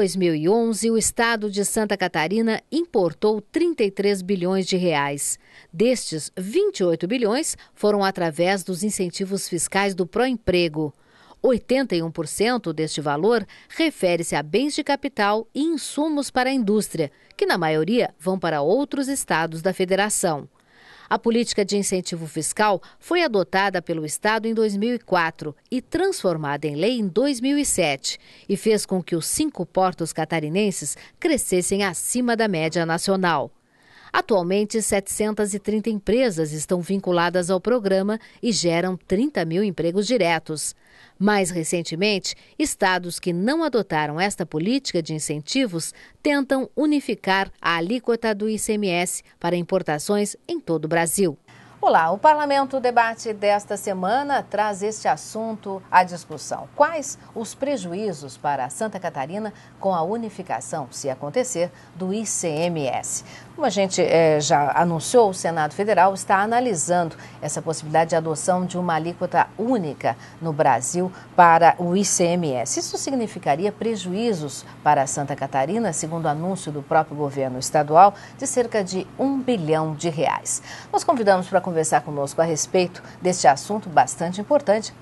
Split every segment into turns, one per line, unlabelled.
2011, o estado de Santa Catarina importou 33 bilhões de reais. Destes, 28 bilhões foram através dos incentivos fiscais do Proemprego. 81% deste valor refere-se a bens de capital e insumos para a indústria, que na maioria vão para outros estados da federação. A política de incentivo fiscal foi adotada pelo Estado em 2004 e transformada em lei em 2007 e fez com que os 5 portos catarinenses crescessem acima da média nacional. Atualmente, 730 empresas estão vinculadas ao programa e geram 30 mil empregos diretos. Mais recentemente, estados que não adotaram esta política de incentivos tentam unificar a alíquota do ICMS para importações em todo o Brasil.
Olá, o Parlamento Debate desta semana traz este assunto à discussão. Quais os prejuízos para Santa Catarina com a unificação, se acontecer, do ICMS? Como a gente já anunciou, o Senado Federal está analisando essa possibilidade de adoção de uma alíquota única no Brasil para o ICMS. Isso significaria prejuízos para Santa Catarina, segundo o anúncio do próprio governo estadual, de cerca de R$1 bilhão. Nós convidamos para conversar conosco a respeito deste assunto bastante importante,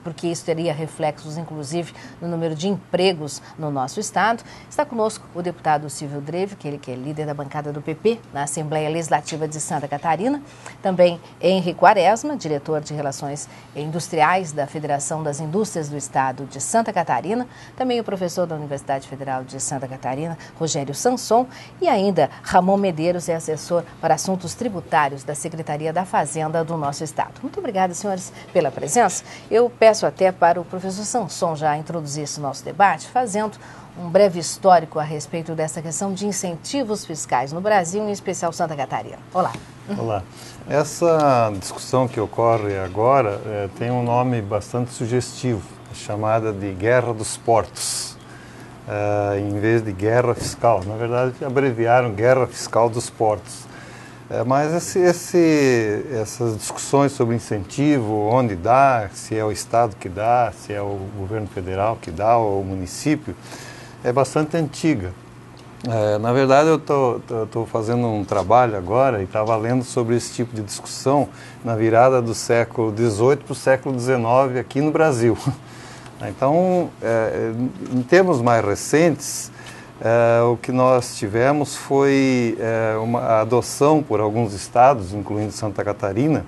porque isso teria reflexos, inclusive, no número de empregos no nosso estado. Está conosco o deputado Silvio Dreve, que é líder da bancada do PP na Assembleia Legislativa de Santa Catarina. Também Henrique Quaresma, diretor de Relações Industriais da Federação das Indústrias do Estado de Santa Catarina. Também o professor da Universidade Federal de Santa Catarina, Rogério Sanson. E ainda Ramon Medeiros, é assessor para assuntos tributários da Secretaria da Fazenda do nosso estado. Muito obrigada, senhores, pela presença. Eu peço até para o professor Sanson já introduzir esse nosso debate, fazendo um breve histórico a respeito dessa questão de incentivos fiscais no Brasil, em especial Santa Catarina. Olá.
Olá. Essa discussão que ocorre agora tem um nome bastante sugestivo, chamada de Guerra dos Portos, em vez de Guerra Fiscal. Na verdade, abreviaram Guerra Fiscal dos Portos. Mas essas discussões sobre incentivo, onde dá, se é o Estado que dá, se é o governo federal que dá ou o município, é bastante antiga. Na verdade, eu estou fazendo um trabalho agora e estava lendo sobre esse tipo de discussão na virada do século XVIII para o século XIX aqui no Brasil. Então, em termos mais recentes, o que nós tivemos foi a adoção por alguns estados, incluindo Santa Catarina,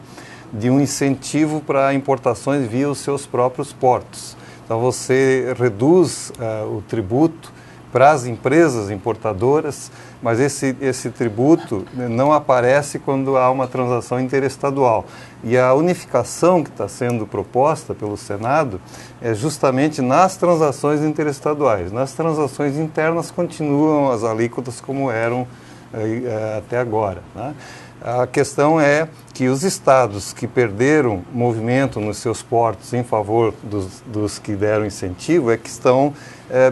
de um incentivo para importações via os seus próprios portos. Então você reduz o tributo para as empresas importadoras, mas esse tributo não aparece quando há uma transação interestadual. E a unificação que está sendo proposta pelo Senado é justamente nas transações interestaduais. Nas transações internas continuam as alíquotas como eram até agora, né? A questão é que os estados que perderam movimento nos seus portos em favor dos que deram incentivo é que estão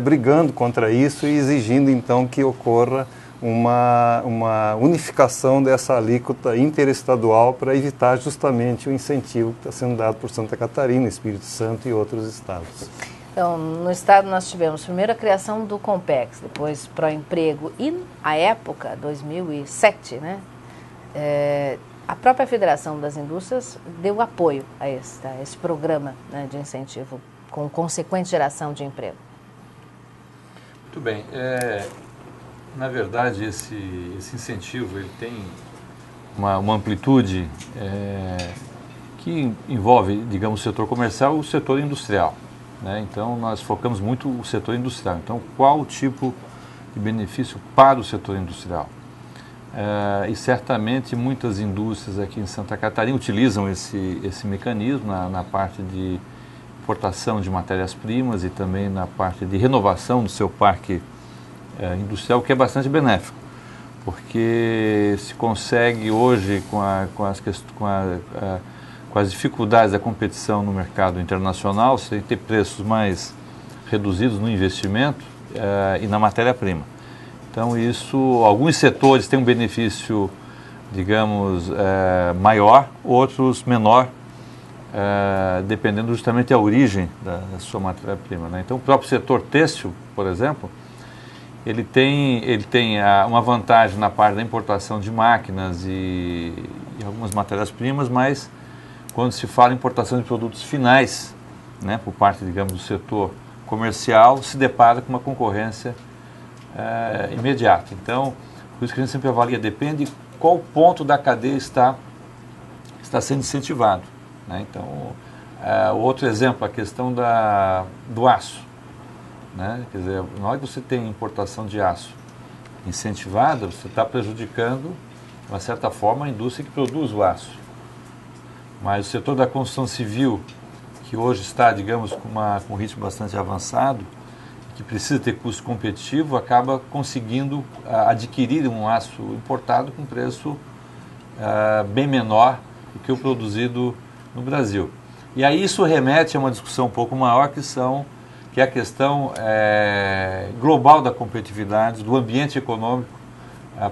brigando contra isso e exigindo então que ocorra uma unificação dessa alíquota interestadual para evitar justamente o incentivo que está sendo dado por Santa Catarina, Espírito Santo e outros estados.
Então, no estado nós tivemos primeiro a criação do Compex, depois Proemprego e, à época, 2007, né? A própria Federação das Indústrias deu apoio a esse programa, né, de incentivo com consequente geração de emprego.
Muito bem. Na verdade, esse incentivo ele tem uma amplitude que envolve, digamos, o setor comercial e o setor industrial, né? Então, nós focamos muito o setor industrial. Então, qual o tipo de benefício para o setor industrial? E certamente muitas indústrias aqui em Santa Catarina utilizam esse mecanismo na parte de importação de matérias-primas e também na parte de renovação do seu parque industrial, que é bastante benéfico, porque se consegue hoje, com as dificuldades da competição no mercado internacional, você tem que ter preços mais reduzidos no investimento e na matéria-prima. Então, alguns setores têm um benefício, digamos, maior, outros menor, dependendo justamente da origem da sua matéria-prima, né? Então, o próprio setor têxtil, por exemplo, ele tem uma vantagem na parte da importação de máquinas e algumas matérias-primas, mas quando se fala em importação de produtos finais, né, por parte, digamos, do setor comercial, se depara com uma concorrência imediata. Então, por isso que a gente sempre avalia, depende qual ponto da cadeia está sendo incentivado, né? Então, outro exemplo, a questão do aço, né? Quer dizer, na hora que você tem importação de aço incentivada, você está prejudicando, de uma certa forma, a indústria que produz o aço. Mas o setor da construção civil, que hoje está, digamos, com um ritmo bastante avançado, que precisa ter custo competitivo, acaba conseguindo adquirir um aço importado com preço bem menor do que o produzido no Brasil. E aí isso remete a uma discussão um pouco maior, que é a questão global da competitividade, do ambiente econômico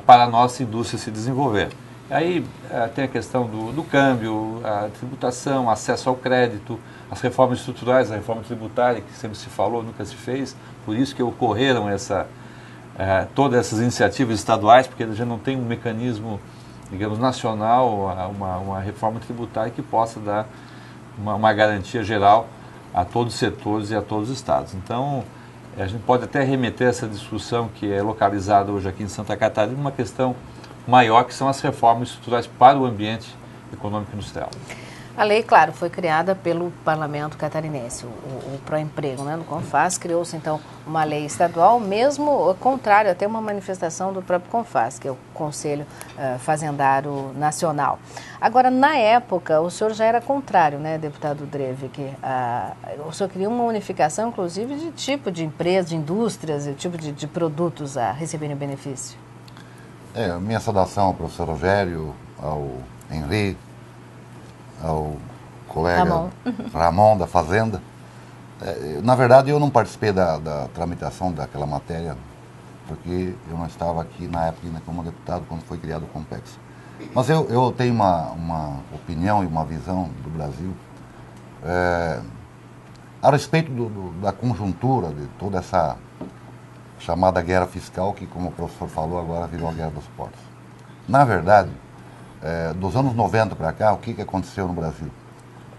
para a nossa indústria se desenvolver. Aí tem a questão do câmbio, a tributação, acesso ao crédito, as reformas estruturais, a reforma tributária, que sempre se falou, nunca se fez, por isso que ocorreram todas essas iniciativas estaduais, porque a gente não tem um mecanismo, digamos, nacional, uma reforma tributária que possa dar uma garantia geral a todos os setores e a todos os estados. Então, a gente pode até remeter essa discussão que é localizada hoje aqui em Santa Catarina, uma questão maior, que são as reformas estruturais para o ambiente econômico e industrial.
A lei, claro, foi criada pelo Parlamento Catarinense, o Proemprego, né? No CONFAS criou-se, então, uma lei estadual, mesmo contrário, até uma manifestação do próprio CONFAS, que é o Conselho Fazendário Nacional. Agora, na época, o senhor já era contrário, né, deputado Dreve, que o senhor queria uma unificação, inclusive, de tipo de empresas, de indústrias, de tipo de produtos a receberem o benefício.
Minha saudação ao professor Rogério, ao Henri, ao colega Ramon da Fazenda. Na verdade, eu não participei da tramitação daquela matéria, porque eu não estava aqui na época ainda como deputado, quando foi criado o Compex. Mas eu tenho uma opinião e uma visão do Brasil a respeito da conjuntura de toda essa chamada guerra fiscal, que, como o professor falou, agora virou a guerra dos portos. Na verdade, dos anos 90 para cá, o que aconteceu no Brasil?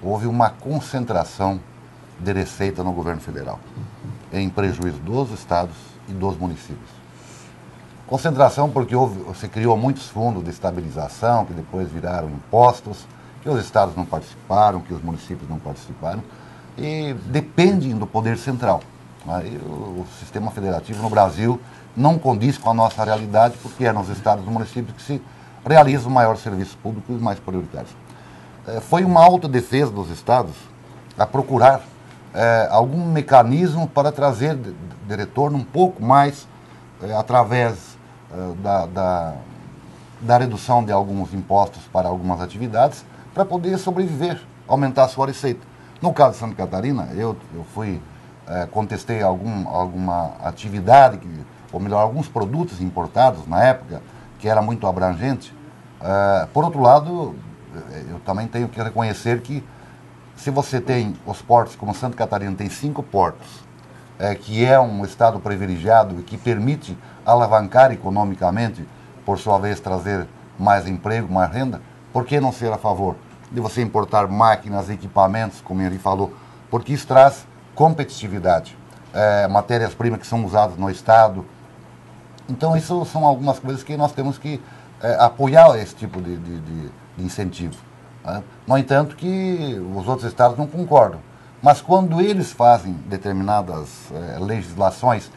Houve uma concentração de receita no governo federal, em prejuízo dos estados e dos municípios. Concentração porque se criou muitos fundos de estabilização, que depois viraram impostos, que os estados não participaram, que os municípios não participaram, e dependem do poder central. Aí, o sistema federativo no Brasil não condiz com a nossa realidade, porque é nos estados e municípios que se realiza o maior serviço público e os mais prioritários. Foi uma autodefesa dos estados a procurar algum mecanismo para trazer de retorno um pouco mais através da redução de alguns impostos para algumas atividades, para poder sobreviver, aumentar a sua receita. No caso de Santa Catarina, eu contestei alguma atividade, ou melhor, alguns produtos importados na época, que era muito abrangente. Por outro lado, eu também tenho que reconhecer que se você tem os portos, como Santa Catarina tem 5 portos, que é um estado privilegiado e que permite alavancar economicamente, por sua vez trazer mais emprego, mais renda, por que não ser a favor de você importar máquinas, equipamentos, como ele falou, porque isso traz competitividade, matérias-primas que são usadas no estado. Então, isso são algumas coisas que nós temos que apoiar esse tipo de incentivo. Né? No entanto, que os outros estados não concordam. Mas quando eles fazem determinadas legislações,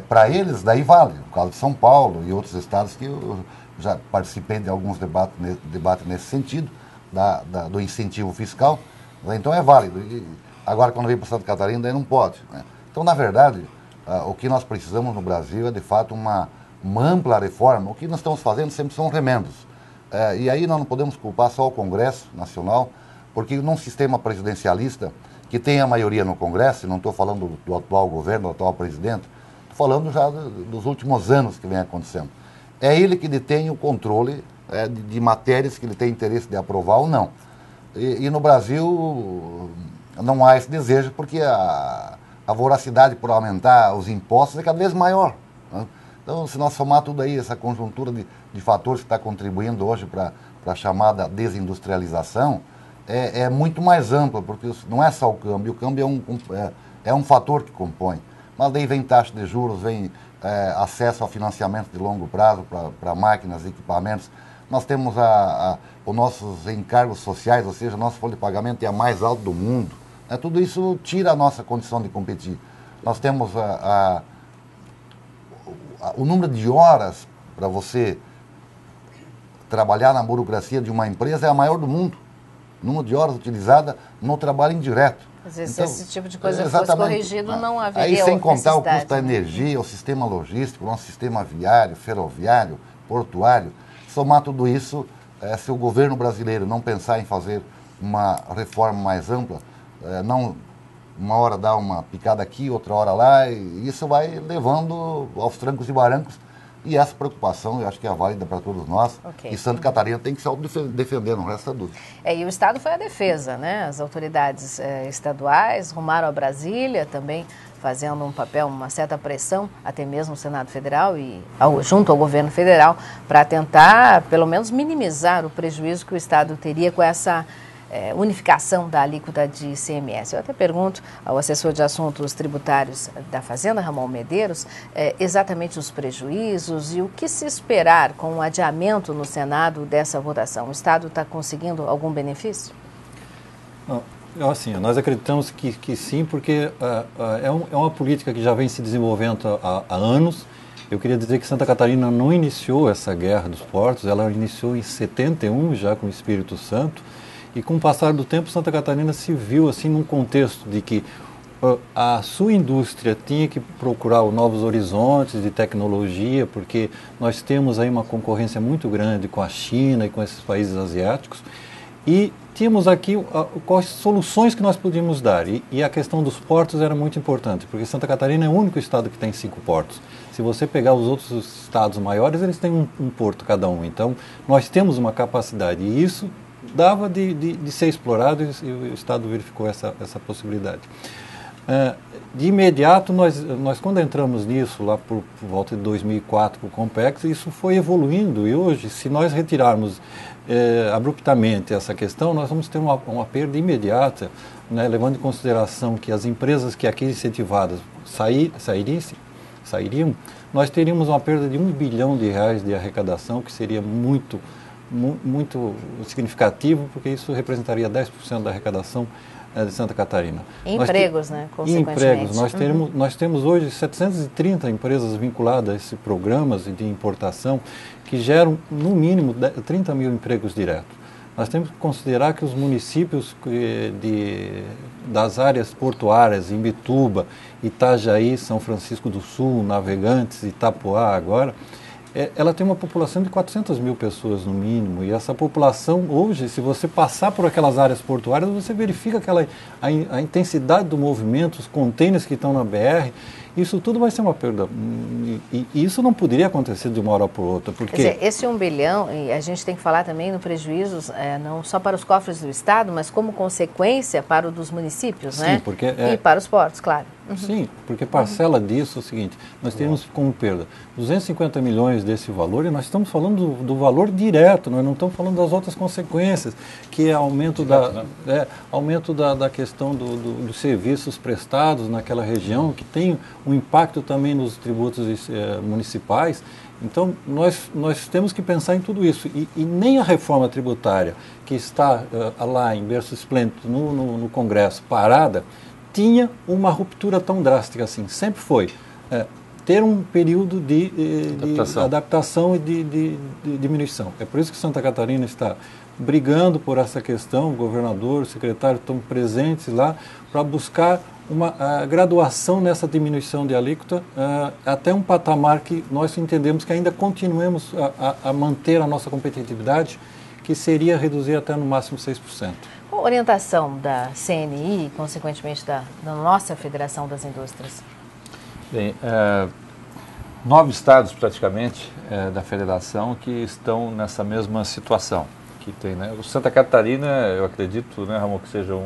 para eles, daí vale. No caso de São Paulo e outros estados, que eu já participei de alguns debates nesse sentido, do incentivo fiscal, então é válido. E agora, quando vem para Santa Catarina, daí não pode. Né? Então, na verdade, o que nós precisamos no Brasil é, de fato, uma ampla reforma. O que nós estamos fazendo sempre são remendos. E aí nós não podemos culpar só o Congresso Nacional, porque num sistema presidencialista, que tem a maioria no Congresso, e não estou falando do atual governo, do atual presidente, estou falando já dos últimos anos que vem acontecendo. É ele que detém o controle de matérias que ele tem interesse de aprovar ou não. E no Brasil não há esse desejo, porque a voracidade por aumentar os impostos é cada vez maior. Né? Então, se nós somar tudo aí, essa conjuntura de fatores que está contribuindo hoje para a chamada desindustrialização, é muito mais ampla, porque não é só o câmbio é um fator que compõe. Mas daí vem taxa de juros, vem acesso a financiamento de longo prazo para máquinas e equipamentos. Nós temos os nossos encargos sociais, ou seja, nossa folha de pagamento é a mais alta do mundo. Tudo isso tira a nossa condição de competir. Nós temos o número de horas para você trabalhar na burocracia de uma empresa é a maior do mundo. O número de horas utilizada no trabalho indireto.
Às vezes, então, se esse tipo de coisa fosse corrigido, não haveria.
Aí, sem contar o custo da energia, o sistema logístico, o nosso sistema viário, ferroviário, portuário. Somar tudo isso, se o governo brasileiro não pensar em fazer uma reforma mais ampla, não uma hora dá uma picada aqui, outra hora lá, e isso vai levando aos trancos e barrancos. E essa preocupação, eu acho que é válida para todos nós.
Okay.
E Santa Catarina tem que se autodefender, não resta dúvida.
E o Estado foi a defesa, né? As autoridades estaduais rumaram a Brasília, também fazendo um papel, uma certa pressão, até mesmo o Senado Federal e junto ao governo federal, para tentar, pelo menos, minimizar o prejuízo que o Estado teria com essa unificação da alíquota de ICMS. Eu até pergunto ao assessor de assuntos tributários da Fazenda, Ramon Medeiros, exatamente os prejuízos e o que se esperar com o adiamento no Senado dessa votação. O Estado está conseguindo algum benefício?
Não, assim, nós acreditamos que sim, porque é uma política que já vem se desenvolvendo há anos. Eu queria dizer que Santa Catarina não iniciou essa guerra dos portos, ela iniciou em 71 já com o Espírito Santo. E com o passar do tempo, Santa Catarina se viu assim num contexto de que a sua indústria tinha que procurar novos horizontes de tecnologia, porque nós temos aí uma concorrência muito grande com a China e com esses países asiáticos. E tínhamos aqui quais soluções que nós podíamos dar. E a questão dos portos era muito importante, porque Santa Catarina é o único estado que tem 5 portos. Se você pegar os outros estados maiores, eles têm um porto cada um. Então, nós temos uma capacidade. E isso dava de ser explorado e o Estado verificou essa possibilidade. De imediato, nós quando entramos nisso, lá por volta de 2004, para o Compex, isso foi evoluindo e hoje, se nós retirarmos abruptamente essa questão, nós vamos ter uma perda imediata, né, levando em consideração que as empresas que aqui incentivadas sairiam, nós teríamos uma perda de R$1 bilhão de arrecadação, que seria muito significativo, porque isso representaria 10% da arrecadação de Santa Catarina.
Empregos, né? Consequentemente.
Empregos. Nós temos hoje 730 empresas vinculadas a esses programas de importação que geram, no mínimo, 30 mil empregos diretos. Nós temos que considerar que os municípios das áreas portuárias, Imbituba, Itajaí, São Francisco do Sul, Navegantes, Itapoá agora, ela tem uma população de 400 mil pessoas no mínimo, e essa população hoje, se você passar por aquelas áreas portuárias, você verifica a intensidade do movimento, os contêineres que estão na BR, isso tudo vai ser uma perda. E isso não poderia acontecer de uma hora para outra. Porque...
Quer dizer, esse 1 bilhão, e a gente tem que falar também no prejuízo, não só para os cofres do Estado, mas como consequência para o dos municípios,
sim,
né?
Porque
e para os portos, claro.
Uhum. Sim, porque parcela disso é o seguinte, nós temos como perda 250 milhões desse valor, e nós estamos falando do valor direto, nós não estamos falando das outras consequências, que é aumento da questão dos serviços prestados naquela região, que tem um impacto também nos tributos municipais. Então, nós temos que pensar em tudo isso. E nem a reforma tributária, que está lá em berço esplêndido no Congresso, parada, tinha uma ruptura tão drástica assim. Sempre foi ter um período de adaptação e de diminuição. É por isso que Santa Catarina está brigando por essa questão, o governador, o secretário estão presentes lá para buscar uma graduação nessa diminuição de alíquota até um patamar que nós entendemos que ainda continuemos a manter a nossa competitividade, que seria reduzir até no máximo 6%.
Qual a orientação da CNI e, consequentemente, da nossa Federação das Indústrias?
Bem, 9 estados praticamente da federação que estão nessa mesma situação que tem, né? O Santa Catarina, eu acredito, né, Ramon, que seja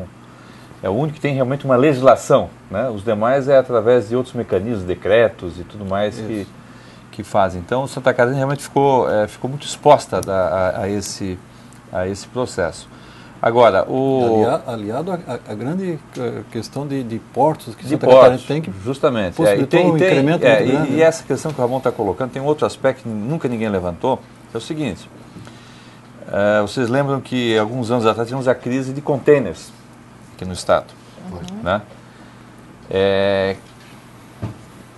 é o único que tem realmente uma legislação, né? Os demais é através de outros mecanismos, decretos e tudo mais que fazem. Então, Santa Catarina realmente ficou muito exposta a esse processo. Agora,
aliado à grande questão de portos que Santa
portos,
Catarina tem, que
justamente.
possibilitou um incremento muito grande.
E essa questão que o Ramon está colocando tem um outro aspecto que nunca ninguém levantou, é o seguinte, vocês lembram que alguns anos atrás tivemos a crise de containers aqui no estado, né?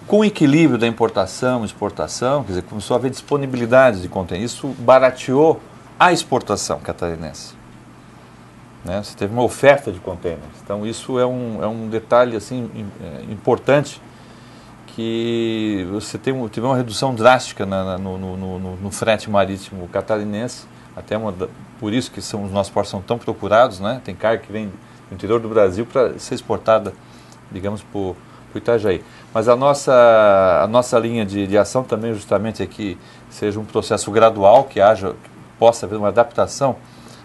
Com o equilíbrio da importação e exportação, quer dizer, começou a haver disponibilidade de containers, isso barateou a exportação catarinense. Né? Você teve uma oferta de containers. Então, isso é um detalhe assim, importante, que você teve uma redução drástica no frete marítimo catarinense, até por isso que os nossos portos são tão procurados, né? Tem carga que vem do interior do Brasil para ser exportada, digamos, para o Itajaí. Mas a nossa linha de ação também justamente é que seja um processo gradual, que possa haver uma adaptação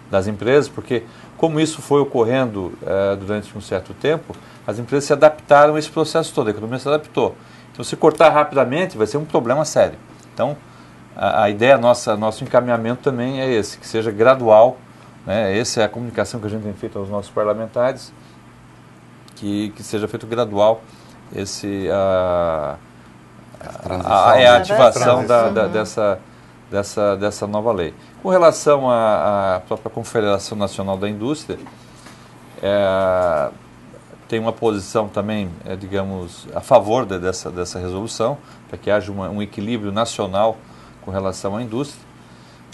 das empresas, porque como isso foi ocorrendo durante um certo tempo, as empresas se adaptaram a esse processo todo, a economia se adaptou. Então, se cortar rapidamente, vai ser um problema sério. Então, a ideia, nosso encaminhamento também é esse, que seja gradual, né? Essa é a comunicação que a gente tem feito aos nossos parlamentares, que seja feito gradual a ativação dessa nova lei. Com relação à própria Confederação Nacional da Indústria, tem uma posição também, digamos, a favor dessa resolução, para que haja um equilíbrio nacional com relação à indústria.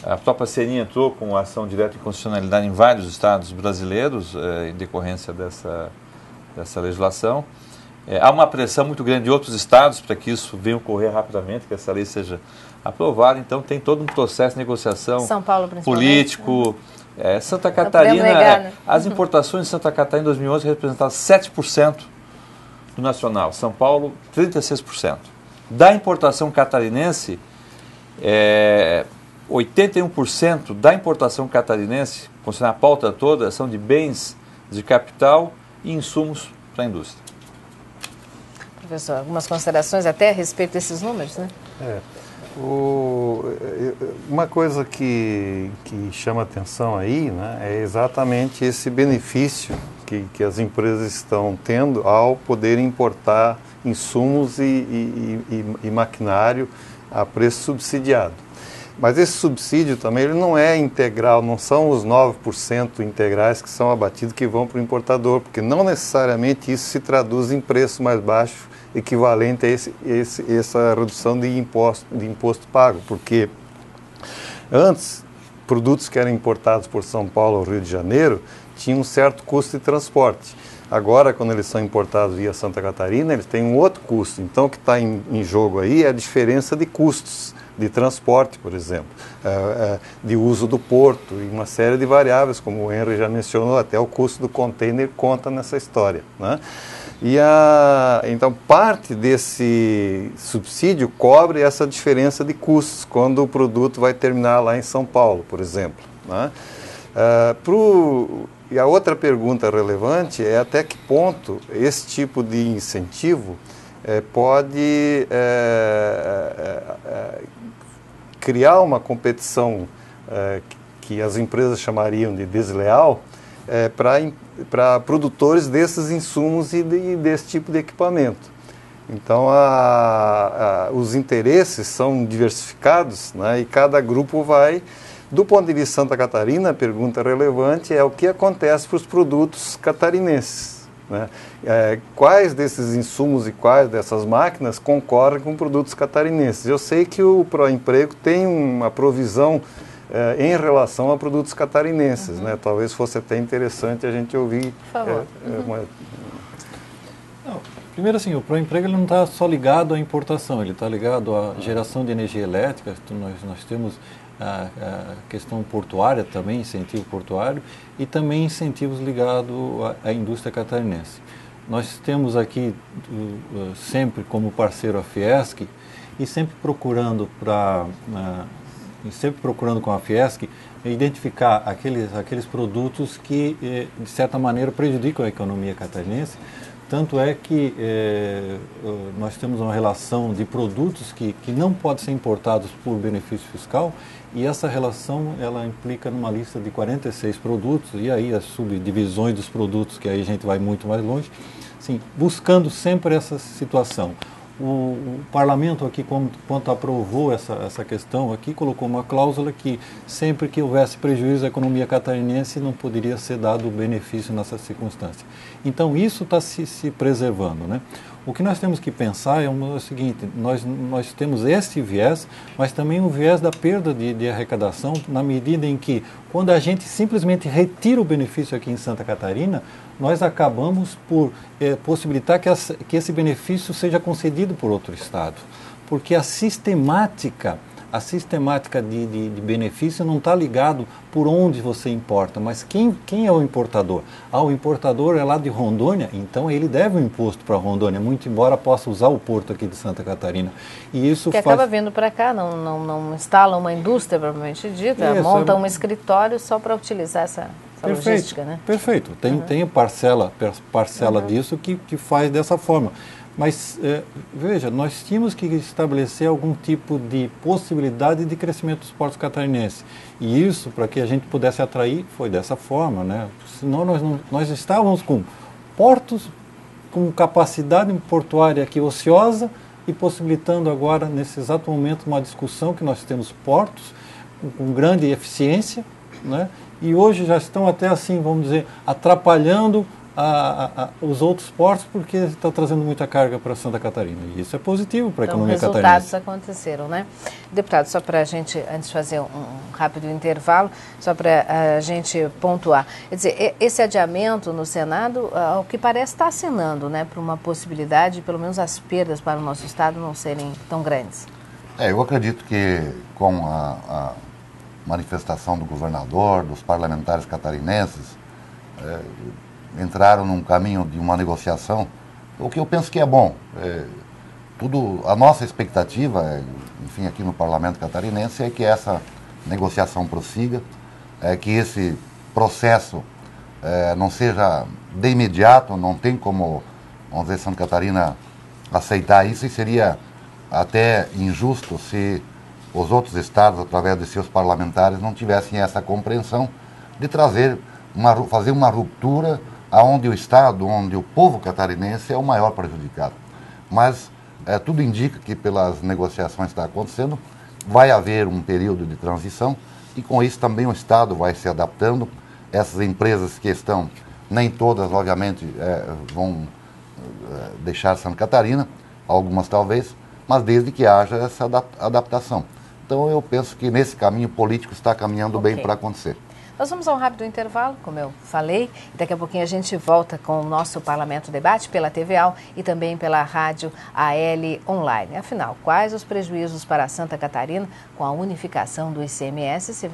A própria CNI entrou com ação direta de inconstitucionalidade em vários estados brasileiros, em decorrência dessa legislação. Há uma pressão muito grande de outros estados para que isso venha ocorrer rapidamente, que essa lei seja aprovada. Então, tem todo um processo de negociação
São Paulo,
político. Santa Catarina,
negar, né?
As importações de Santa Catarina em 2011 representavam 7% do nacional. São Paulo, 36%. Da importação catarinense, 81% da importação catarinense, considerando a pauta toda, são de bens de capital e insumos para a indústria.
Professor, algumas considerações até a respeito desses números, né?
Uma coisa que chama atenção aí, né, é exatamente esse benefício que as empresas estão tendo ao poder importar insumos e maquinário a preço subsidiado. Mas esse subsídio também ele não é integral, não são os 9% integrais que são abatidos que vão para o importador, porque não necessariamente isso se traduz em preço mais baixo equivalente a essa redução de imposto pago, porque antes, produtos que eram importados por São Paulo ou Rio de Janeiro tinham um certo custo de transporte. Agora, quando eles são importados via Santa Catarina, eles têm um outro custo. Então, o que está em jogo aí é a diferença de custos de transporte, por exemplo, de uso do porto e uma série de variáveis, como o Henry já mencionou, até o custo do container conta nessa história, né? Então, parte desse subsídio cobre essa diferença de custos quando o produto vai terminar lá em São Paulo, por exemplo, né? E a outra pergunta relevante é até que ponto esse tipo de incentivo pode criar uma competição que as empresas chamariam de desleal para produtores desses insumos e desse tipo de equipamento. Então, os interesses são diversificados, né, e cada grupo vai... Do ponto de vista de Santa Catarina, a pergunta relevante é o que acontece para os produtos catarinenses, né? Quais desses insumos e quais dessas máquinas concorrem com produtos catarinenses? Eu sei que o Proemprego tem uma provisão em relação a produtos catarinenses, né? Talvez fosse até interessante a gente ouvir.
Por favor.
Primeiro, assim, o Proemprego ele não está só ligado à importação, ele está ligado à geração de energia elétrica. Então, nós temos a questão portuária também, incentivo portuário, e também incentivos ligados à indústria catarinense. Nós temos aqui sempre como parceiro a Fiesc e sempre procurando com a Fiesc identificar aqueles produtos que, de certa maneira, prejudicam a economia catarinense, Tanto é que nós temos uma relação de produtos que não podem ser importados por benefício fiscal, e essa relação ela implica numa lista de 46 produtos, e aí as subdivisões dos produtos, que aí a gente vai muito mais longe, sim, buscando sempre essa situação. O parlamento aqui, quando aprovou essa questão aqui, colocou uma cláusula que sempre que houvesse prejuízo à economia catarinense não poderia ser dado benefício nessa circunstância. Então isso está se preservando, né? O que nós temos que pensar é o seguinte: nós temos este viés, mas também o viés da perda de arrecadação, na medida em que, quando a gente simplesmente retira o benefício aqui em Santa Catarina, nós acabamos por possibilitar que esse benefício seja concedido por outro estado. Porque a sistemática de benefício não está ligado por onde você importa, mas quem é o importador? O importador é lá de Rondônia, então ele deve um imposto para Rondônia, muito embora possa usar o porto aqui de Santa Catarina. E isso
acaba vindo para cá, não instala uma indústria propriamente dita, monta um escritório só para utilizar essa logística, né?
Perfeito. Tem parcela disso que faz dessa forma. Mas, veja, nós tínhamos que estabelecer algum tipo de possibilidade de crescimento dos portos catarinenses. E isso, para que a gente pudesse atrair, foi dessa forma, né? Senão nós estávamos com portos com capacidade portuária aqui ociosa e possibilitando agora, nesse exato momento, uma discussão que nós temos portos com grande eficiência, né? E hoje já estão até assim, vamos dizer, atrapalhando os outros portos, porque está trazendo muita carga para Santa Catarina. E isso é positivo para a economia catarinense.
Resultados aconteceram, né? Deputado, só para a gente, antes de fazer um rápido intervalo, só para a gente pontuar. Quer dizer, esse adiamento no Senado, ao que parece, está assinando, né, para uma possibilidade, pelo menos as perdas para o nosso Estado não serem tão grandes.
Eu acredito que com a manifestação do governador, dos parlamentares catarinenses, entraram num caminho de uma negociação, o que eu penso que é bom. A nossa expectativa, enfim, aqui no Parlamento Catarinense, é que essa negociação prossiga, que esse processo não seja de imediato, não tem como, vamos dizer, Santa Catarina aceitar isso, e seria até injusto se os outros estados, através de seus parlamentares, não tivessem essa compreensão de fazer uma ruptura aonde o Estado, onde o povo catarinense é o maior prejudicado. Mas tudo indica que, pelas negociações que estão acontecendo, vai haver um período de transição, e com isso também o Estado vai se adaptando. Essas empresas que estão, nem todas, obviamente, vão deixar Santa Catarina, algumas talvez, mas desde que haja essa adaptação. Então eu penso que nesse caminho político está caminhando bem para acontecer.
Nós vamos a um rápido intervalo, como eu falei. Daqui a pouquinho a gente volta com o nosso Parlamento Debate pela TVAL e também pela rádio AL Online. Afinal, quais os prejuízos para Santa Catarina com a unificação do ICMS, se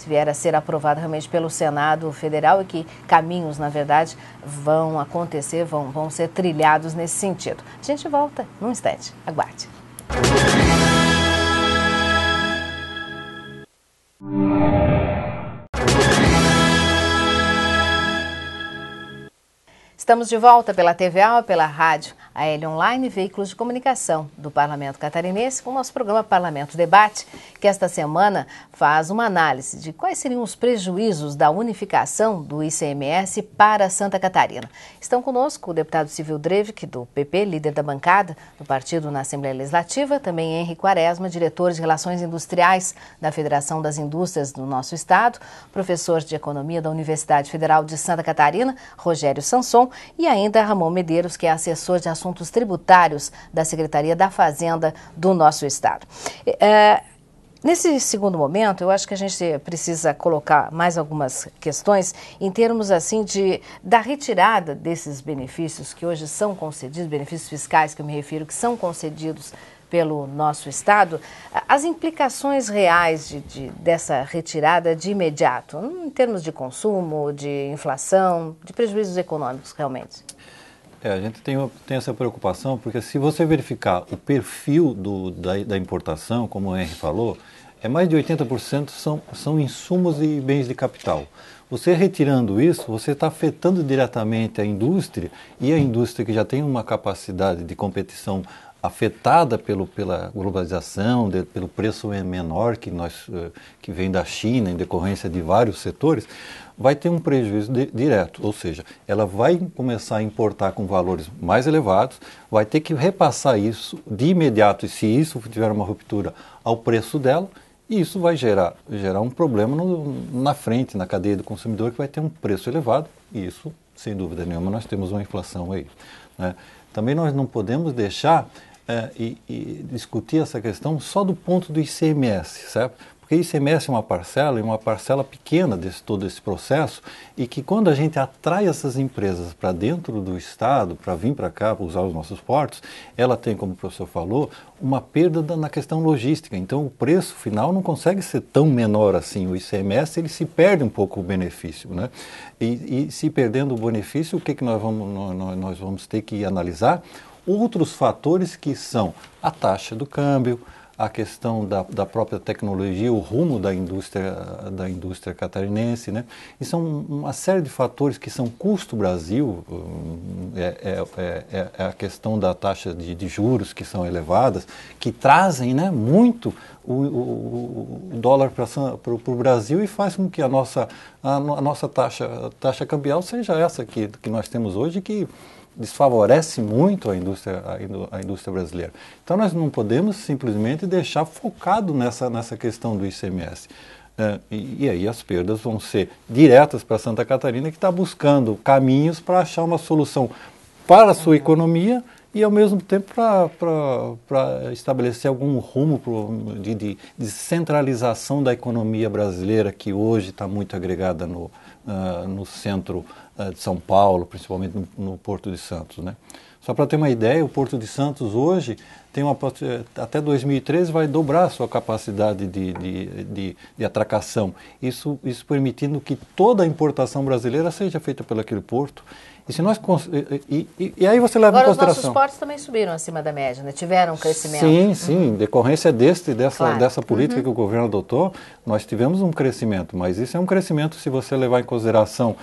vier a ser aprovado realmente pelo Senado Federal, e que caminhos, na verdade, vão acontecer, vão ser trilhados nesse sentido. A gente volta num instante. Aguarde. Estamos de volta pela TVAL, pela rádio AL Online, veículos de comunicação do Parlamento Catarinense, com o nosso programa Parlamento Debate, que esta semana faz uma análise de quais seriam os prejuízos da unificação do ICMS para Santa Catarina. Estão conosco o deputado Civil Drevik, do PP, líder da bancada do partido na Assembleia Legislativa, também Henri Quaresma, diretor de Relações Industriais da Federação das Indústrias do nosso estado, professor de Economia da Universidade Federal de Santa Catarina, Rogério Sanson, e ainda Ramon Medeiros, que é assessor de assuntos tributários da Secretaria da Fazenda do nosso estado. Nesse segundo momento, eu acho que a gente precisa colocar mais algumas questões em termos assim da retirada desses benefícios que hoje são concedidos, benefícios fiscais que eu me refiro, que são concedidos pelo nosso estado, as implicações reais dessa retirada de imediato, em termos de consumo, de inflação, de prejuízos econômicos realmente.
A gente tem essa preocupação, porque se você verificar o perfil da importação, como o Henri falou, mais de 80% são insumos e bens de capital. Você retirando isso, você está afetando diretamente a indústria, e a indústria que já tem uma capacidade de competição afetada pela globalização, pelo preço menor que vem da China em decorrência de vários setores, vai ter um prejuízo direto, ou seja, ela vai começar a importar com valores mais elevados, vai ter que repassar isso de imediato, e se isso tiver uma ruptura, ao preço dela, e isso vai gerar um problema na frente, na cadeia do consumidor, que vai ter um preço elevado, e isso, sem dúvida nenhuma, nós temos uma inflação aí, né? Também nós não podemos deixar e discutir essa questão só do ponto do ICMS, certo? Porque o ICMS é uma parcela, e uma parcela pequena de todo esse processo, e que quando a gente atrai essas empresas para dentro do Estado, para vir para cá, para usar os nossos portos, ela tem, como o professor falou, uma perda na questão logística. Então o preço final não consegue ser tão menor assim. O ICMS, ele se perde um pouco o benefício, né? E se perdendo o benefício, o que nós vamos ter que analisar? Outros fatores que são a taxa do câmbio, a questão da própria tecnologia, o rumo da indústria catarinense, né? E são uma série de fatores que são custo Brasil, é a questão da taxa de juros que são elevadas, que trazem, né, muito o dólar para o Brasil e faz com que a nossa taxa cambial seja essa que nós temos hoje, que desfavorece muito a indústria brasileira. Então nós não podemos simplesmente deixar focado nessa questão do ICMS. E aí as perdas vão ser diretas para Santa Catarina, que está buscando caminhos para achar uma solução para a sua economia e ao mesmo tempo para estabelecer algum rumo de centralização da economia brasileira, que hoje está muito agregada no centro de São Paulo, principalmente no Porto de Santos, né? Só para ter uma ideia, o Porto de Santos hoje tem até 2013 vai dobrar a sua capacidade de atracação. Isso permitindo que toda a importação brasileira seja feita pelo aquele porto. E se nós e aí você leva em consideração.
Agora os nossos portos também subiram acima da média, né? Tiveram um crescimento.
Sim, em decorrência dessa política que o governo adotou, nós tivemos um crescimento, mas isso é um crescimento se você levar em consideração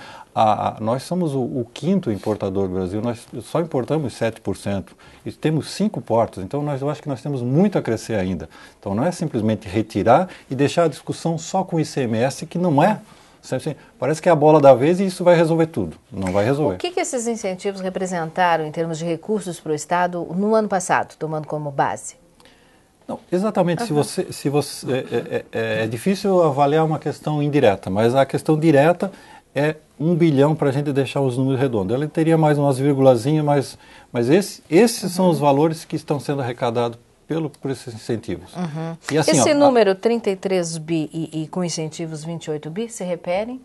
nós somos o quinto importador do Brasil, nós só importamos 7%, e temos 5 portos, então eu acho que nós temos muito a crescer ainda. Então não é simplesmente retirar e deixar a discussão só com o ICMS, que não é. Parece que é a bola da vez e isso vai resolver tudo. Não vai resolver.
O que esses incentivos representaram em termos de recursos para o Estado no ano passado, tomando como base?
Não, exatamente. É difícil avaliar uma questão indireta, mas a questão direta é 1 bilhão para a gente deixar os números redondos. Ele teria mais umas vírgulazinhas, mas esses são os valores que estão sendo arrecadados por esses incentivos. E assim,
esse número 33 bi e com incentivos 28 bi, se referem?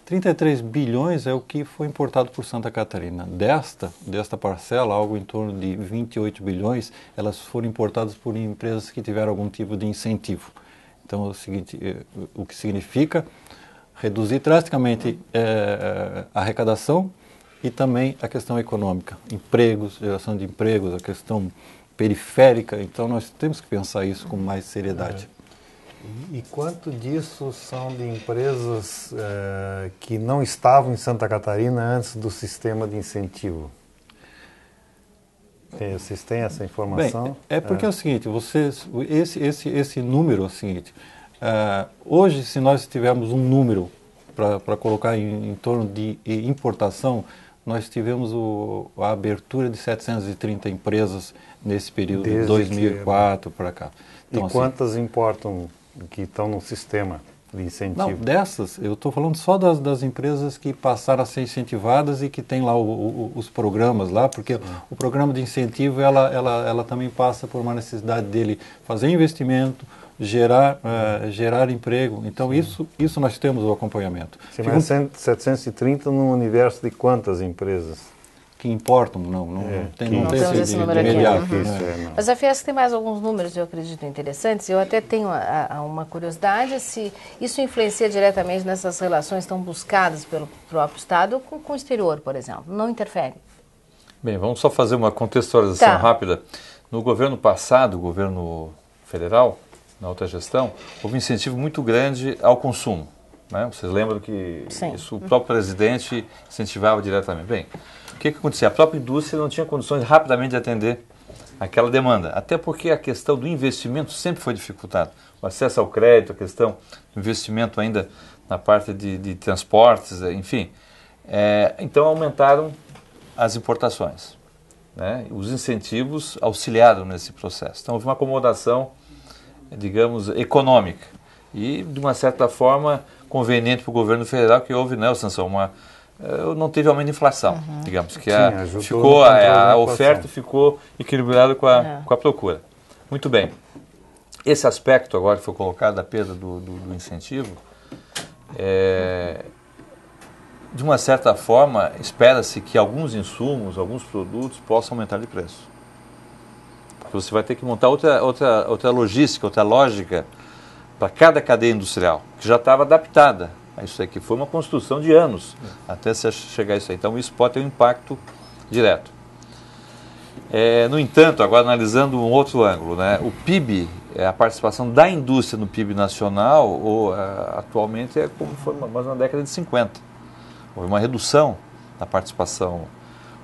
33 bilhões é o que foi importado por Santa Catarina. Desta parcela, algo em torno de 28 bilhões, elas foram importadas por empresas que tiveram algum tipo de incentivo. Então, é o seguinte, o que significa reduzir drasticamente a arrecadação e também a questão econômica. Empregos, geração de empregos, a questão periférica, então nós temos que pensar isso com mais seriedade.
E quanto disso são de empresas que não estavam em Santa Catarina antes do sistema de incentivo? Vocês têm essa informação?
Bem, porque é o seguinte, esse número é o seguinte, hoje se nós tivermos um número para colocar em torno de importação, nós tivemos a abertura de 730 empresas nesse período, de 2004 para cá. Então,
e quantas importam que estão no sistema de incentivo?
Não, dessas, eu estou falando só das empresas que passaram a ser incentivadas e que tem lá os programas lá, porque o programa de incentivo, ela também passa por uma necessidade dele fazer investimento, gerar emprego. Então, isso nós temos o acompanhamento.
Sim, mas 730 no universo de quantas empresas?
Que importam, não tem
esse número aqui.
imediato.
Mas a Fiesc tem mais alguns números, eu acredito, interessantes. Eu até tenho uma curiosidade se isso influencia diretamente nessas relações tão buscadas pelo próprio Estado com o exterior, por exemplo. Não interfere?
Bem, vamos só fazer uma contextualização rápida. No governo passado, o governo federal, na outra gestão, houve um incentivo muito grande ao consumo. né? Vocês lembram que
Sim.
isso o próprio presidente incentivava diretamente. Bem, o que acontecia? A própria indústria não tinha condições rapidamente de atender aquela demanda, até porque a questão do investimento sempre foi dificultada. O acesso ao crédito, a questão do investimento ainda na parte de transportes, enfim. Então aumentaram as importações, né? Os incentivos auxiliaram nesse processo. Então houve uma acomodação, digamos, econômica e, de uma certa forma, conveniente para o governo federal que houve, né, Sansão, não teve aumento de inflação, digamos, que a oferta ficou equilibrada com a procura. Muito bem. Esse aspecto agora que foi colocado da perda do incentivo, de uma certa forma, espera-se que alguns insumos, alguns produtos possam aumentar de preço. Porque você vai ter que montar outra logística, outra lógica para cada cadeia industrial, que já estava adaptada a isso aqui. Foi uma construção de anos até se chegar a isso aí. Então isso pode ter um impacto direto. No entanto, agora analisando um outro ângulo, né, o PIB, a participação da indústria no PIB nacional, atualmente é como foi mais na década de 50. Houve uma redução da participação,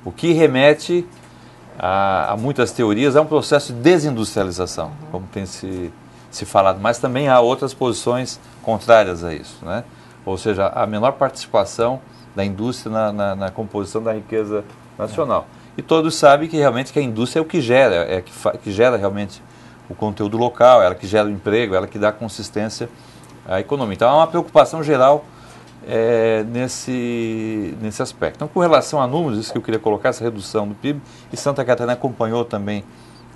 o que remete a muitas teorias, a um processo de desindustrialização, como tem se falado, mas também há outras posições contrárias a isso, né? Ou seja, a menor participação da indústria na composição da riqueza nacional. E todos sabem que realmente que a indústria é o que gera, que gera realmente o conteúdo local, ela que gera o emprego, ela que dá consistência à economia. Então há uma preocupação geral nesse aspecto. Então, com relação a números, isso que eu queria colocar, essa redução do PIB, e Santa Catarina acompanhou também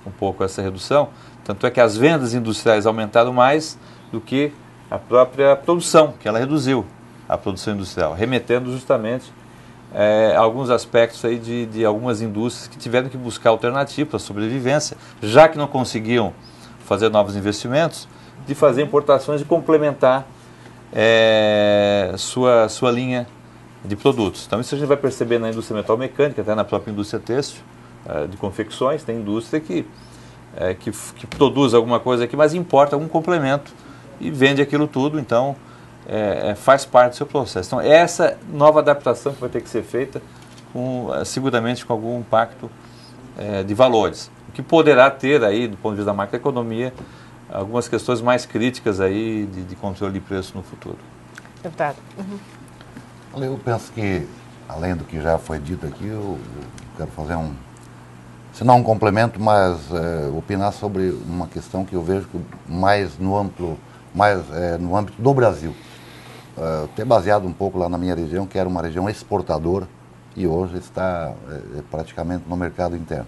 um pouco essa redução, tanto é que as vendas industriais aumentaram mais do que a própria produção, que ela reduziu a produção industrial, remetendo justamente alguns aspectos aí de algumas indústrias que tiveram que buscar alternativas para a sobrevivência, já que não conseguiam fazer novos investimentos, de fazer importações e complementar sua linha de produtos. Então isso a gente vai perceber na indústria metal-mecânica, até na própria indústria têxtil, de confecções, tem indústria que produz alguma coisa aqui, mas importa algum complemento e vende aquilo tudo, então faz parte do seu processo. Então essa nova adaptação que vai ter que ser feita, seguramente com algum impacto de valores, o que poderá ter aí, do ponto de vista da macroeconomia, algumas questões mais críticas aí de controle de preço no futuro.
Deputado.
Eu penso que, além do que já foi dito aqui, eu quero fazer se não um complemento, mas opinar sobre uma questão que eu vejo mais no âmbito do Brasil. Até baseado um pouco lá na minha região, que era uma região exportadora e hoje está praticamente no mercado interno.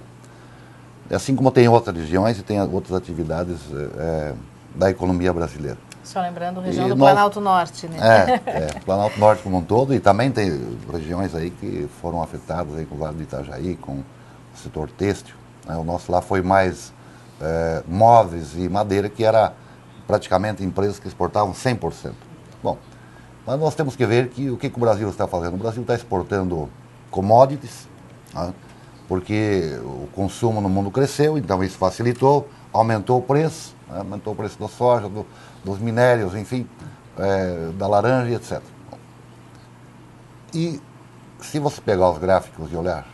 Assim como tem outras regiões e tem outras atividades da economia brasileira.
Só lembrando, região do Planalto Norte, né?
Planalto Norte como um todo, e também tem regiões aí que foram afetadas aí com o Vale do Itajaí, com o setor têxtil, né? O nosso lá foi mais móveis e madeira, que era praticamente empresas que exportavam 100%. Bom, mas nós temos que ver o que o Brasil está fazendo. O Brasil está exportando commodities, né? Porque o consumo no mundo cresceu, então isso facilitou, aumentou o preço, né? Aumentou o preço da soja, dos minérios, enfim, da laranja, etc. E se você pegar os gráficos e olhar,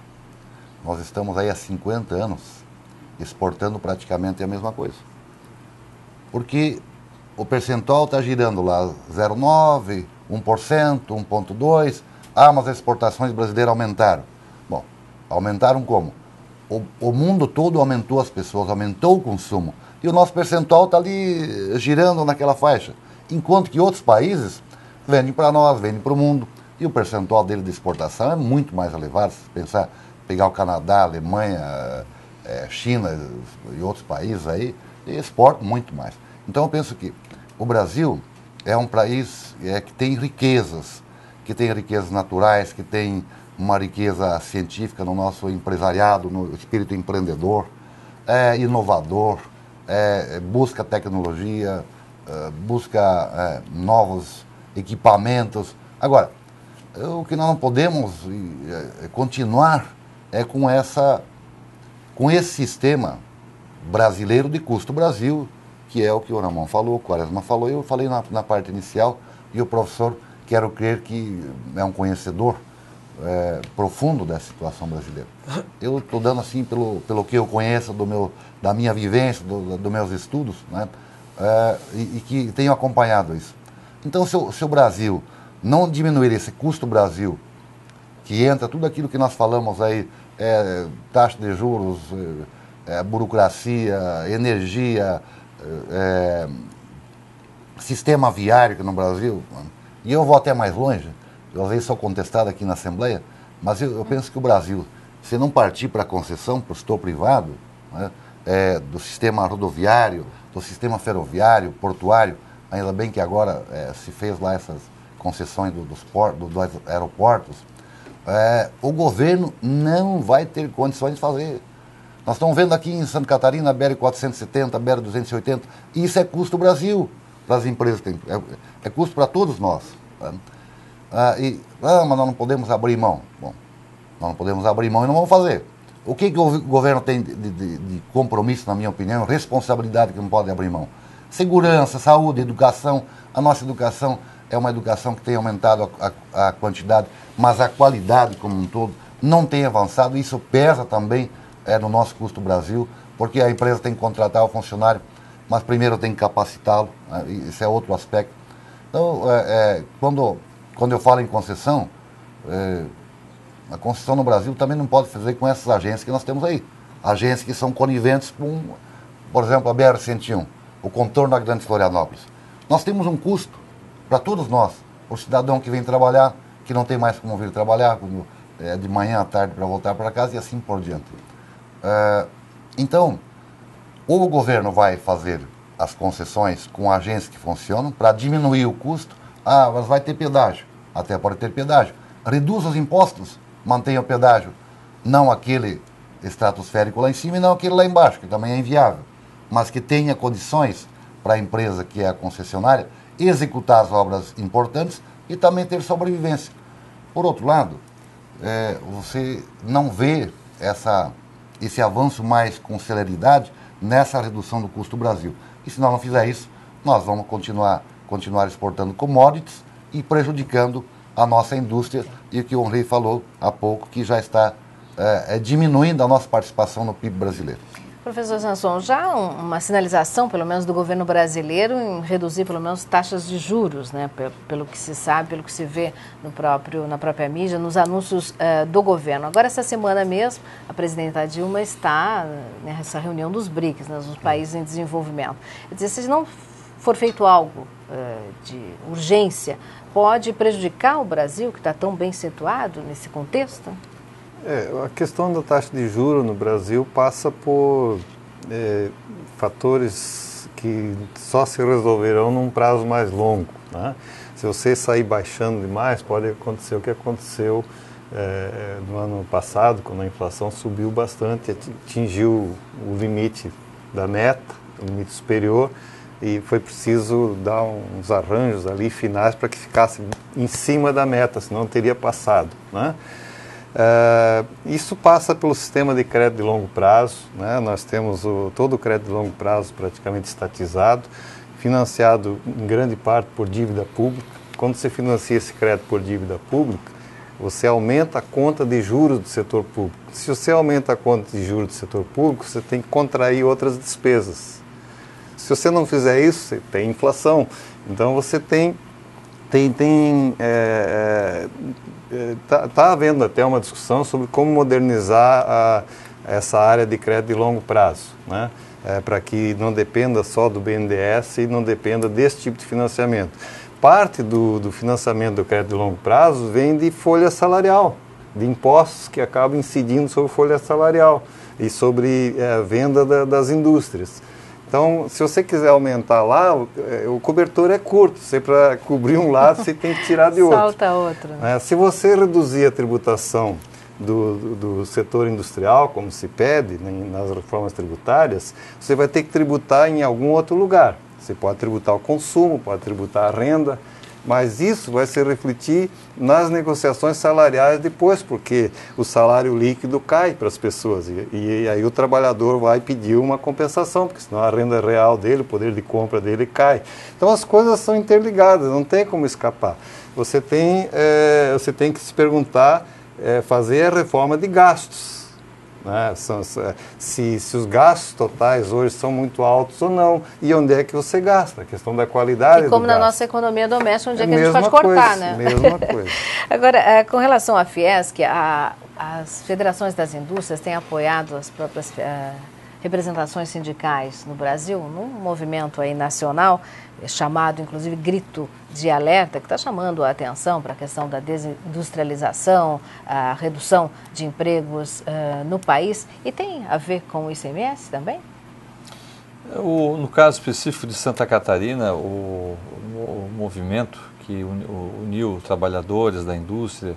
nós estamos aí há 50 anos exportando praticamente a mesma coisa. Porque o percentual está girando lá 0,9%, 1%, 1,2%. Mas as exportações brasileiras aumentaram. Bom, aumentaram como? O mundo todo aumentou as pessoas, aumentou o consumo. E o nosso percentual está ali girando naquela faixa. Enquanto que outros países vendem para nós, vendem para o mundo. E o percentual dele de exportação é muito mais elevado. Se pensar, pegar o Canadá, Alemanha, China e outros países aí, exportam muito mais. Então eu penso que o Brasil é um país que tem riquezas naturais, que tem uma riqueza científica no nosso empresariado, no espírito empreendedor, inovador, busca tecnologia, busca novos equipamentos. Agora, o que nós não podemos continuar com esse sistema brasileiro de custo Brasil, que é o que o Ramon falou, o Quaresma falou, eu falei na parte inicial, e o professor, quero crer que é um conhecedor profundo da situação brasileira. Eu estou dando assim pelo que eu conheço da minha vivência, dos meus estudos, né? E que tenho acompanhado isso. Então, se o Brasil não diminuir esse custo Brasil, que entra tudo aquilo que nós falamos aí, taxa de juros, burocracia, energia, sistema viário que no Brasil, e eu vou até mais longe, eu às vezes sou contestado aqui na Assembleia, mas eu penso que o Brasil, se não partir para a concessão, para o setor privado, né, do sistema rodoviário, do sistema ferroviário, portuário, ainda bem que agora se fez lá essas concessões dos aeroportos, o governo não vai ter condições de fazer. Nós estamos vendo aqui em Santa Catarina a BR-470, a BR-280, e isso é custo Brasil para as empresas, é custo para todos nós. Tá? Mas nós não podemos abrir mão. Bom, nós não podemos abrir mão e não vamos fazer. O que o governo tem de compromisso, na minha opinião, responsabilidade que não pode abrir mão? Segurança, saúde, educação. A nossa educação é uma educação que tem aumentado a quantidade, mas a qualidade como um todo não tem avançado. Isso pesa também no nosso custo Brasil, porque a empresa tem que contratar o funcionário, mas primeiro tem que capacitá-lo. Isso é outro aspecto. Então, quando eu falo em concessão, a concessão no Brasil também não pode fazer com essas agências que nós temos aí. Agências que são coniventes com, por exemplo, a BR-101, o contorno da Grande Florianópolis. Nós temos um custo para todos nós, o cidadão que vem trabalhar, que não tem mais como vir trabalhar, de manhã à tarde para voltar para casa e assim por diante. Então, ou o governo vai fazer as concessões com agências que funcionam para diminuir o custo, mas vai ter pedágio, até pode ter pedágio. Reduz os impostos, mantenha o pedágio, não aquele estratosférico lá em cima e não aquele lá embaixo, que também é inviável, mas que tenha condições para a empresa que é a concessionária executar as obras importantes e também ter sobrevivência. Por outro lado, você não vê esse avanço mais com celeridade nessa redução do custo do Brasil. E se nós não fizer isso, nós vamos continuar exportando commodities e prejudicando a nossa indústria, e o que o Henri falou há pouco, que já está diminuindo a nossa participação no PIB brasileiro.
Professor Sanson, já uma sinalização, pelo menos do governo brasileiro, em reduzir pelo menos taxas de juros, né? Pelo que se sabe, pelo que se vê na própria mídia, nos anúncios do governo. Agora, essa semana mesmo, a presidenta Dilma está nessa reunião dos BRICS, né, dos países em desenvolvimento. Quer dizer, se não for feito algo de urgência, pode prejudicar o Brasil, que está tão bem situado nesse contexto?
A questão da taxa de juros no Brasil passa por fatores que só se resolverão num prazo mais longo, né? Se você sair baixando demais, pode acontecer o que aconteceu no ano passado, quando a inflação subiu bastante, atingiu o limite da meta, o limite superior, e foi preciso dar uns arranjos ali finais para que ficasse em cima da meta, senão teria passado, né? Isso passa pelo sistema de crédito de longo prazo, né? Nós temos todo o crédito de longo prazo praticamente estatizado, financiado em grande parte por dívida pública. Quando você financia esse crédito por dívida pública, você aumenta a conta de juros do setor público. Se você aumenta a conta de juros do setor público, você tem que contrair outras despesas. Se você não fizer isso, você tem inflação. Então você está havendo até uma discussão sobre como modernizar essa área de crédito de longo prazo, né? Para que não dependa só do BNDES e não dependa desse tipo de financiamento. Parte do financiamento do crédito de longo prazo vem de folha salarial, de impostos que acabam incidindo sobre folha salarial e sobre a venda das indústrias. Então, se você quiser aumentar lá, o cobertor é curto. Você, para cobrir um lado, você tem que tirar de outro.
Salta outro.
Se você reduzir a tributação do setor industrial, como se pede nas reformas tributárias, você vai ter que tributar em algum outro lugar. Você pode tributar o consumo, pode tributar a renda. Mas isso vai se refletir nas negociações salariais depois, porque o salário líquido cai para as pessoas e aí o trabalhador vai pedir uma compensação, porque senão a renda real dele, o poder de compra dele cai. Então as coisas são interligadas, não tem como escapar. Você tem que se perguntar, fazer a reforma de gastos. Né? Se os gastos totais hoje são muito altos ou não, e onde é que você gasta, a questão da qualidade
e como
do
na
gasto.
nossa economia doméstica, onde é que a gente pode cortar, né?
Mesma coisa.
Agora, com relação à Fiesc, as federações das indústrias têm apoiado as próprias representações sindicais no Brasil, num movimento aí nacional, chamado inclusive Grito de Alerta, que está chamando a atenção para a questão da desindustrialização, a redução de empregos no país, e tem a ver com o ICMS também?
No caso específico de Santa Catarina, o movimento que uniu trabalhadores da indústria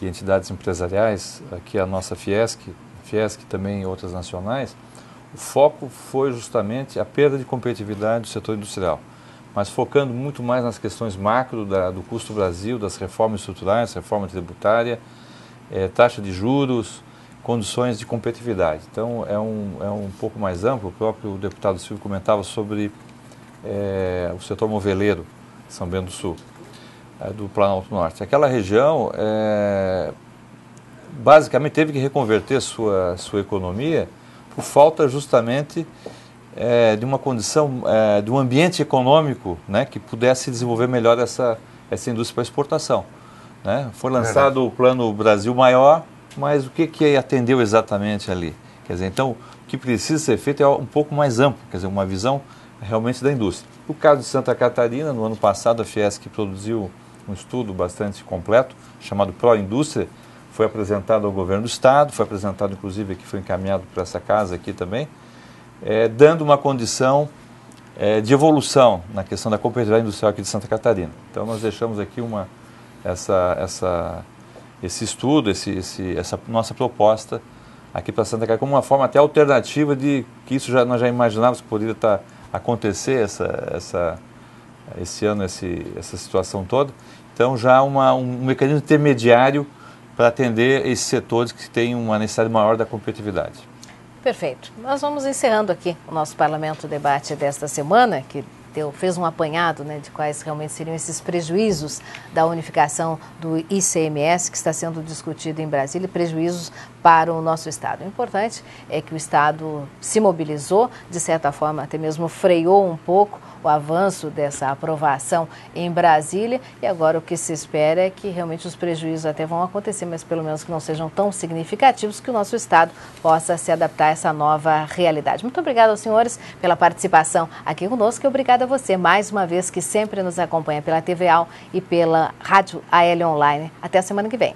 e entidades empresariais, aqui a nossa Fiesc também e outras nacionais, o foco foi justamente a perda de competitividade do setor industrial, mas focando muito mais nas questões macro do custo Brasil, das reformas estruturais, reforma tributária, taxa de juros, condições de competitividade. Então é um pouco mais amplo. O próprio deputado Silvio comentava sobre o setor moveleiro de São Bento do Sul, do Planalto Norte. Aquela região basicamente teve que reconverter sua economia por falta justamente de uma condição, de um ambiente econômico, né, que pudesse desenvolver melhor essa indústria para exportação. Né? Foi lançado o Plano Brasil Maior, mas o que atendeu exatamente ali? Quer dizer, então, o que precisa ser feito é um pouco mais amplo, quer dizer, uma visão realmente da indústria. No caso de Santa Catarina, no ano passado, a Fiesc produziu um estudo bastante completo, chamado Pró-Indústria, foi apresentado ao governo do estado, foi apresentado inclusive aqui, foi encaminhado para essa casa aqui também, dando uma condição de evolução na questão da competitividade industrial aqui de Santa Catarina. Então nós deixamos aqui esse estudo, essa nossa proposta aqui para Santa Catarina como uma forma até alternativa de que isso nós já imaginávamos que poderia acontecer esse ano, essa situação toda. Então já um mecanismo intermediário para atender esses setores que têm uma necessidade maior da competitividade.
Perfeito. Nós vamos encerrando aqui o nosso Parlamento Debate desta semana, que fez um apanhado, né, de quais realmente seriam esses prejuízos da unificação do ICMS que está sendo discutido em Brasília, e prejuízos para o nosso Estado. O importante é que o Estado se mobilizou, de certa forma até mesmo freou um pouco o avanço dessa aprovação em Brasília, e agora o que se espera é que realmente os prejuízos até vão acontecer, mas pelo menos que não sejam tão significativos, que o nosso Estado possa se adaptar a essa nova realidade. Muito obrigada aos senhores pela participação aqui conosco, e obrigada a você mais uma vez que sempre nos acompanha pela TVAL e pela Rádio AL Online. Até a semana que vem.